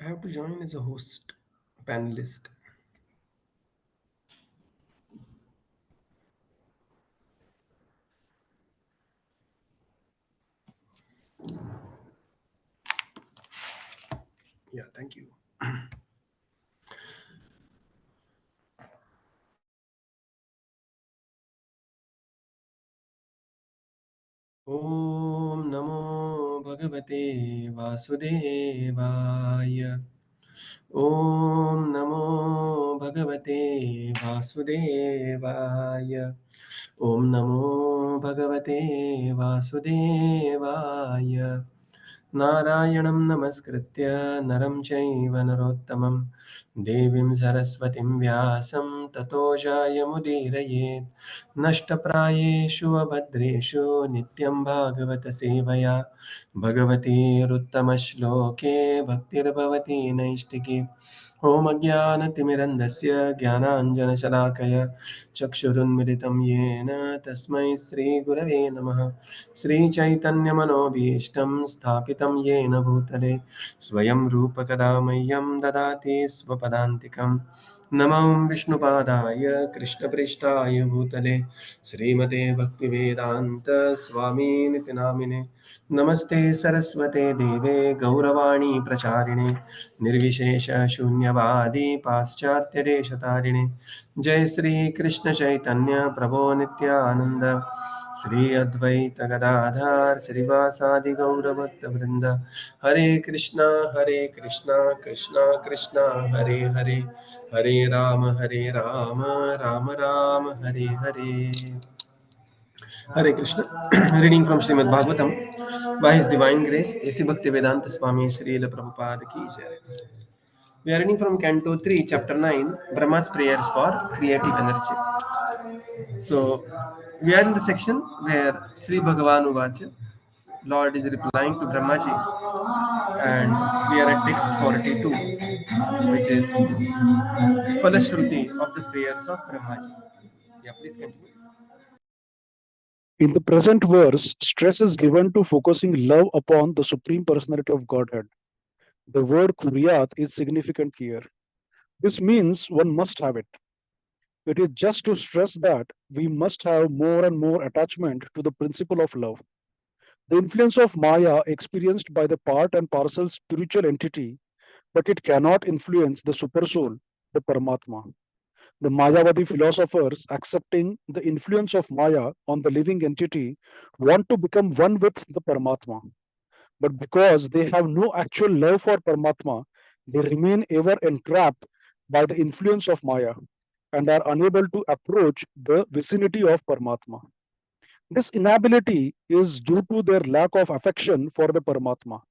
I have to join as a host, panelist. Yeah, thank you. ॐ नमो भगवते वासुदेवाय। ॐ नमो भगवते वासुदेवाय। ॐ नमो भगवते वासुदेवाय। नारायणं नमस्कृत्य नरं चैव नरोत्तमं देवीं सरस्वतीं व्यासं ततो जायमुदीरयेत्। नष्टप्रायेषु अभद्रेषु नित्यं भागवत सेवया भगवतीरुत्तमश्लोके भक्तिर्भवति नैष्टिकी। ॐ अज्ञानतिमिरन्धस्य ज्ञानाञ्जनशलाकया चक्षुरुन्मिलितं येन तस्मै श्रीगुरवे नमः। श्रीचैतन्यमनोभीष्टं स्थापितं येन भूतले स्वयं रूपकदा मह्यं ददाति स्वपदान्तिकं। नमो विष्णुपादाय कृष्णप्रेष्ठाय भूतले श्रीमते भक्तिवेदान्त स्वामीनिति नामिने। नमस्ते सरस्वते देवे गौरवाणी प्रचारिणे निर्विशेष शून्यवादी पाश्चात्यदेशतारिणे। जय श्री कृष्ण चैतन्य प्रभो नित्यानंद श्री अद्वैत गदाधर श्रीवासादि गौरभक्तवृंद। हरे कृष्णा कृष्णा कृष्णा हरे हरे, हरे Ram Ram Ram Hare Hare. Hare Krishna. Reading from Śrīmad Bhāgavatam. By His Divine Grace, A.C. Bhaktivedanta Swami Srila Prabhupada Ki Jai. We are reading from Canto 3, Chapter 9, Brahma's Prayers for Creative Energy. So, we are in the section where Sri Bhagavan Uvacha, Lord is replying to Brahmaji, and we are at text 42, which is Falashruti of the prayers of Brahmaji. Yeah, please continue. In the present verse, stress is given to focusing love upon the Supreme Personality of Godhead. The word kuryat is significant here. This means one must have it. It is just to stress that we must have more and more attachment to the principle of love. The influence of Maya experienced by the part and parcel spiritual entity, but it cannot influence the supersoul, the Paramatma. The Mayavadi philosophers, accepting the influence of Maya on the living entity, want to become one with the Paramatma. But because they have no actual love for Paramatma, they remain ever entrapped by the influence of Maya and are unable to approach the vicinity of Paramatma. This inability is due to their lack of affection for the Paramatma.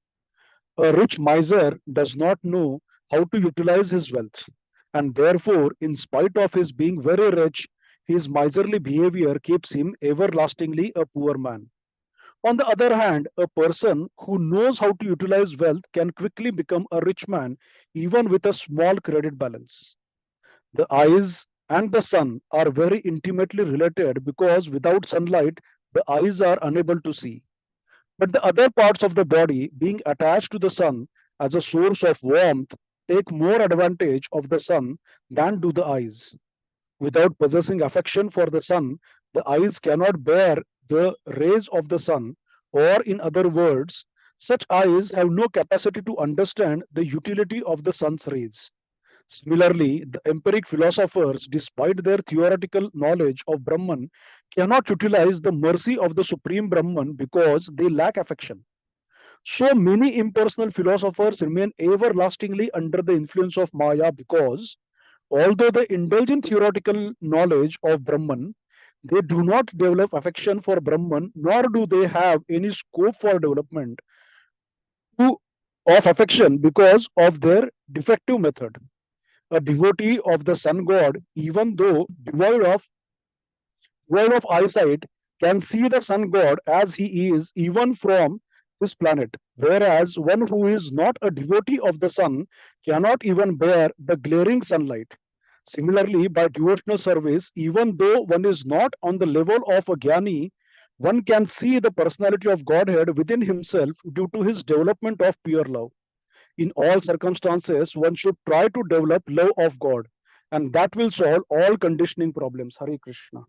A rich miser does not know how to utilize his wealth, and therefore, in spite of his being very rich, his miserly behavior keeps him everlastingly a poor man. On the other hand, a person who knows how to utilize wealth can quickly become a rich man even with a small credit balance. The eyes and the sun are very intimately related because without sunlight, the eyes are unable to see. But the other parts of the body, being attached to the sun as a source of warmth, take more advantage of the sun than do the eyes. Without possessing affection for the sun, the eyes cannot bear the rays of the sun, or in other words, such eyes have no capacity to understand the utility of the sun's rays. Similarly, the empiric philosophers, despite their theoretical knowledge of Brahman, cannot utilize the mercy of the Supreme Brahman because they lack affection. So many impersonal philosophers remain everlastingly under the influence of Maya because, although they indulge in theoretical knowledge of Brahman, they do not develop affection for Brahman, nor do they have any scope for development to, of affection because of their defective method. A devotee of the sun god, even though devoid of eyesight, can see the sun god as he is even from this planet, whereas one who is not a devotee of the sun cannot even bear the glaring sunlight. Similarly, by devotional service, even though one is not on the level of a jnani, one can see the personality of Godhead within himself due to his development of pure love. In all circumstances, one should try to develop love of God, and that will solve all conditioning problems. Hare Krishna.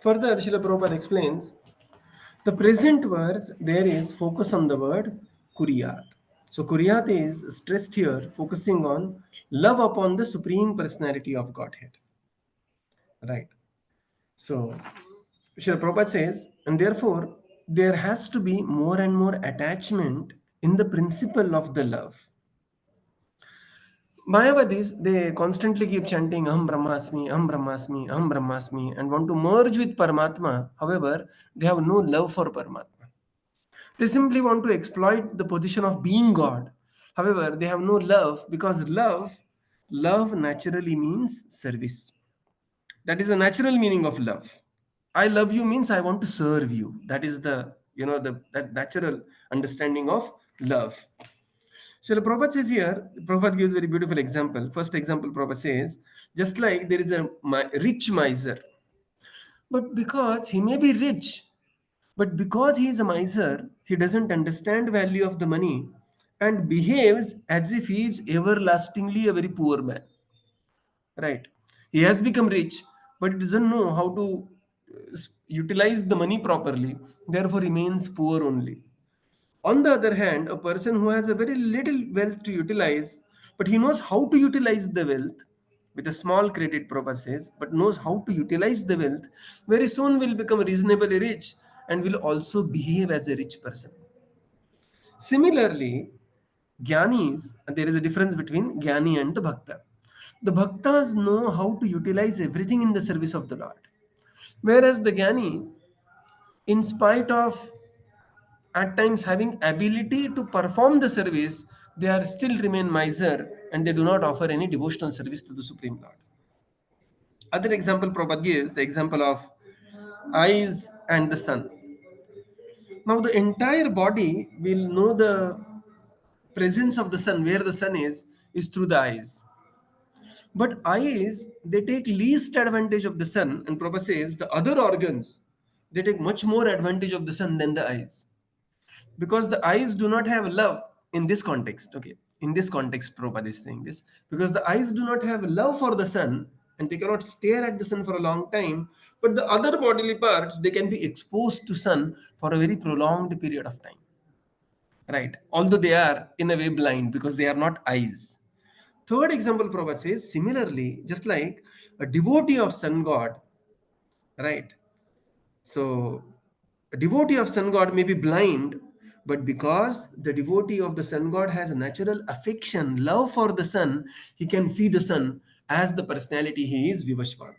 Further, Srila Prabhupada explains the present verse there is focus on the word Kuriyat. So Kuriyat is stressed here, focusing on love upon the Supreme Personality of Godhead. Right. So Srila Prabhupada says, and therefore there has to be more and more attachment in the principle of the love. Mayavadis, they constantly keep chanting Aham Brahmasmi, Aham Brahmasmi, Aham Brahmasmi, and want to merge with Paramatma. However, they have no love for Paramatma. They simply want to exploit the position of being God. However, they have no love because love naturally means service. That is the natural meaning of love. I love you means I want to serve you. That is the that natural understanding of love. So Prabhupada says here, Prabhupada gives very beautiful example. First example, Prabhupada says, just like there is a rich miser, but because he may be rich, but because he is a miser, he doesn't understand value of the money and behaves as if he is everlastingly a very poor man. Right? He has become rich, but he doesn't know how to utilize the money properly. Therefore, remains poor only. On the other hand, a person who has a very little wealth to utilize, but he knows how to utilize the wealth with a small credit, Prabhupada says, but knows how to utilize the wealth, very soon will become reasonably rich and will also behave as a rich person. Similarly, Gyanis, there is a difference between Gyani and the Bhakta. The Bhaktas know how to utilize everything in the service of the Lord. Whereas the Gyani, in spite of at times having ability to perform the service, they are still remain miser and they do not offer any devotional service to the Supreme Lord. Other example Prabhupada gives the example of eyes and the sun. Now the entire body will know the presence of the sun, where the sun is through the eyes. But eyes, they take least advantage of the sun, and Prabhupada says the other organs, they take much more advantage of the sun than the eyes. Because the eyes do not have love in this context. Okay, in this context Prabhupada is saying this because the eyes do not have love for the sun and they cannot stare at the sun for a long time, but the other bodily parts, they can be exposed to sun for a very prolonged period of time, right? Although they are in a way blind because they are not eyes. Third example Prabhupada says similarly, just like a devotee of sun god, right? So, a devotee of sun god may be blind, but because the devotee of the sun god has a natural affection, love for the sun, he can see the sun as the personality he is, Vivashvan.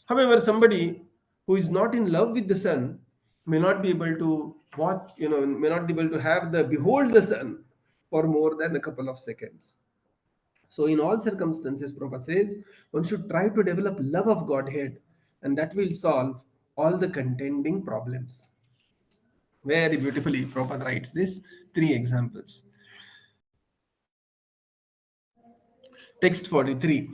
However, somebody who is not in love with the sun may not be able to watch, may not be able to have the behold the sun for more than a couple of seconds. So, in all circumstances, Prabhupada says one should try to develop love of Godhead, and that will solve all the contending problems. Very beautifully, Prabhupada writes this three examples. Text 43.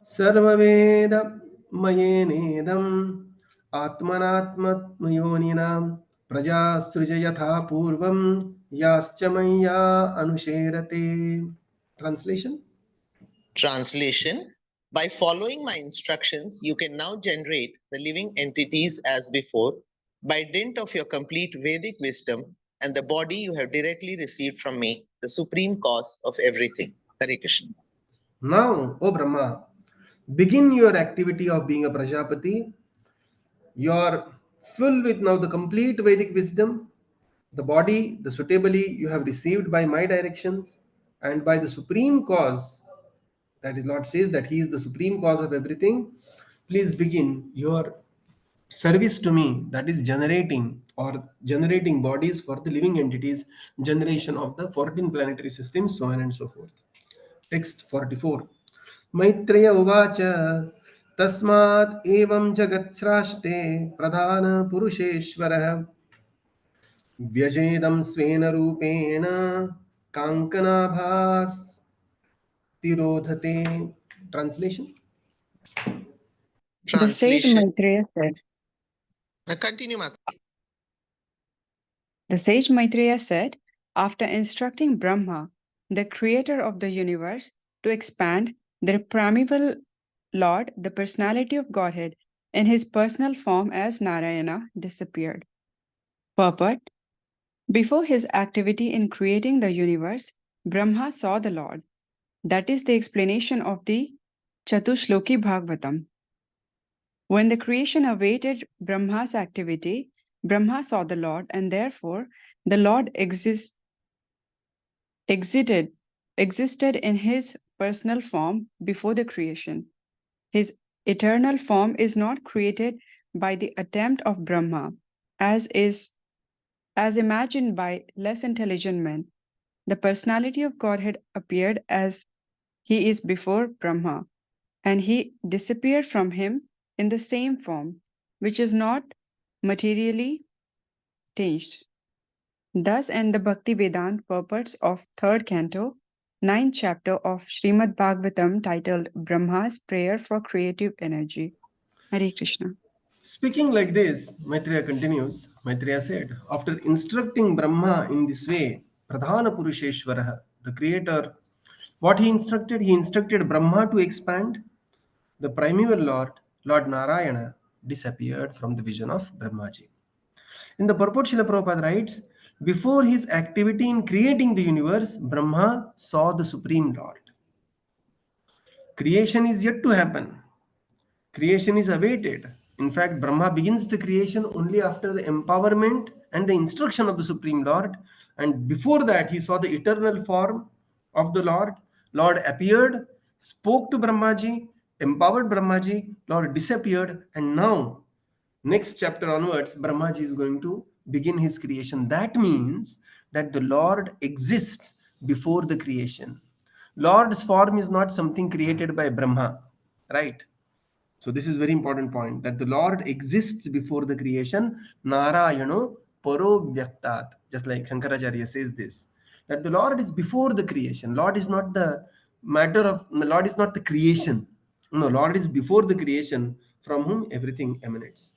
Sarvaveda mayenedam atmanatmatmayoninam praja srijayatha purvam yaschamaya anusherate. Translation? Translation: by following my instructions, you can now generate the living entities as before by dint of your complete Vedic wisdom and the body you have directly received from me, the supreme cause of everything. Hare Krishna. Now, O Brahma, begin your activity of being a Prajapati. You are full with now the complete Vedic wisdom, the body, the suitably you have received by my directions, and by the supreme cause. That is, Lord says that He is the supreme cause of everything. Please begin your service to me, that is generating bodies for the living entities, generation of the 14 planetary systems, so on and so forth. Text 44. Maitreya uvacha tasmat evam jagat pradhana purusheshwarah व्यजेदं स्वेन रूपेण काङ्कनाभास तिरोधते. Translation? The sage Translation: Maitreya said, Now continue, Mataji. The sage Maitreya said, after instructing Brahma, the creator of the universe, to expand, the primeval Lord, the personality of Godhead, in his personal form as Narayana, disappeared. Purport: before his activity in creating the universe, Brahma saw the Lord. That is the explanation of the Chatushloki Bhāgavatam. When the creation awaited Brahma's activity, Brahma saw the Lord, and therefore the Lord existed in his personal form before the creation. His eternal form is not created by the attempt of Brahma, as imagined by less intelligent men. The personality of Godhead appeared as he is before Brahma, and he disappeared from him in the same form, which is not materially changed. Thus end the Bhakti Vedanta purports of 3rd canto, 9th chapter of Śrīmad Bhāgavatam, titled Brahma's Prayer for Creative Energy. Hare Krishna. Speaking like this, Maitreya continues. Maitreya said, after instructing Brahma in this way, Pradhana Purusheshwara, the creator, what he instructed Brahma to expand. The primeval Lord, Lord Narayana, disappeared from the vision of Brahmaji. In the purport, Srila Prabhupada writes, before his activity in creating the universe, Brahma saw the Supreme Lord. Creation is yet to happen. Creation is awaited. In fact, Brahma begins the creation only after the empowerment and the instruction of the Supreme Lord. And before that, he saw the eternal form of the Lord. Lord appeared, spoke to Brahmaji, empowered Brahmaji, Lord disappeared, and now, next chapter onwards, Brahmaji is going to begin his creation. That means that the Lord exists before the creation. Lord's form is not something created by Brahma, right? So this is very important point, that the Lord exists before the creation. Narayano paro vyaktat. Just like Shankaracharya says this, that the Lord is before the creation. Lord is not the Lord is not the creation. No, Lord is before the creation, from whom everything emanates.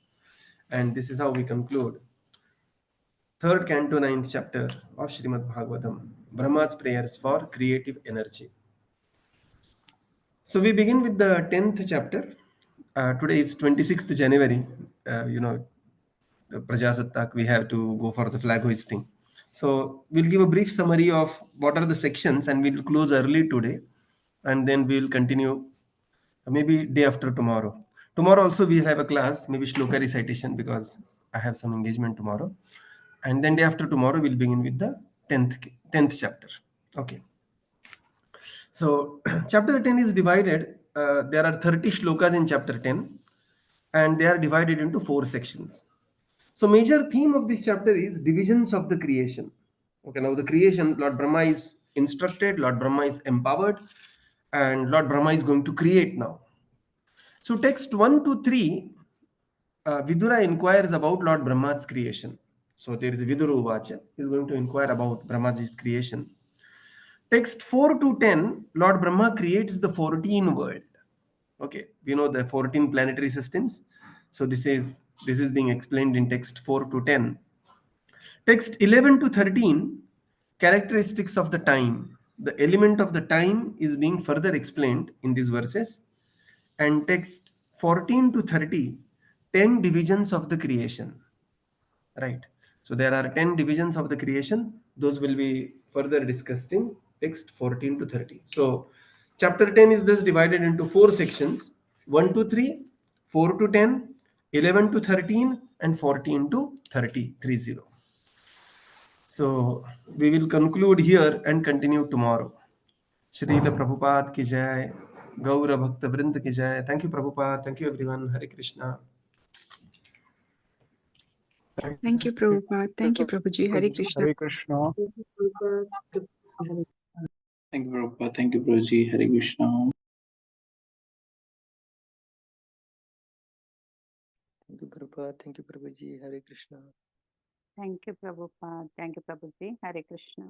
And this is how we conclude 3rd canto 9th chapter of Śrīmad Bhāgavatam, Brahma's prayers for creative energy. So we begin with the 10th chapter. Today is 26th January. Prajasattak, we have to go for the flag hoisting. So we'll give a brief summary of what are the sections, and we'll close early today, and then we'll continue maybe day after tomorrow. Tomorrow also we'll have a class, maybe shloka recitation, because I have some engagement tomorrow. And then day after tomorrow we'll begin with the 10th chapter. Okay. So chapter 10 is divided. There are 30 shlokas in chapter 10, and they are divided into 4 sections. So major theme of this chapter is divisions of the creation. Okay, now the creation, Lord Brahma is instructed, Lord Brahma is empowered, and Lord Brahma is going to create now. So text 1 to 3, Vidura inquires about Lord Brahma's creation. So there is a Vidura Uvacha, he is going to inquire about Brahmaji's creation. Text 4 to 10, Lord Brahma creates the 14 world. Okay, we know the 14 planetary systems. So this is being explained in text 4 to 10. Text 11 to 13, characteristics of the time. The element of the time is being further explained in these verses. And text 14 to 30, 10 divisions of the creation. Right. So there are 10 divisions of the creation. Those will be further discussed in text 14 to 30. So chapter 10 is thus divided into 4 sections: 1 to 3, 4 to 10, 11 to 13, and 14 to 30. So we will conclude here and continue tomorrow. Srila Prabhupada ki jai, Gaura Bhakta Vrinda ki jai. Thank you, Prabhupada. Thank you, everyone. Hare Krishna. Thank you, Prabhupada. Thank you, Prabhuji. Hare Krishna. Hare Krishna. Thank you, Prabhupada. Thank you, Prabhuji. Hare Krishna. Thank you, Prabhupada. Thank you, Prabhuji. Hare Krishna. Thank you, Prabhupada. Thank you, Prabhuji. Hare Krishna.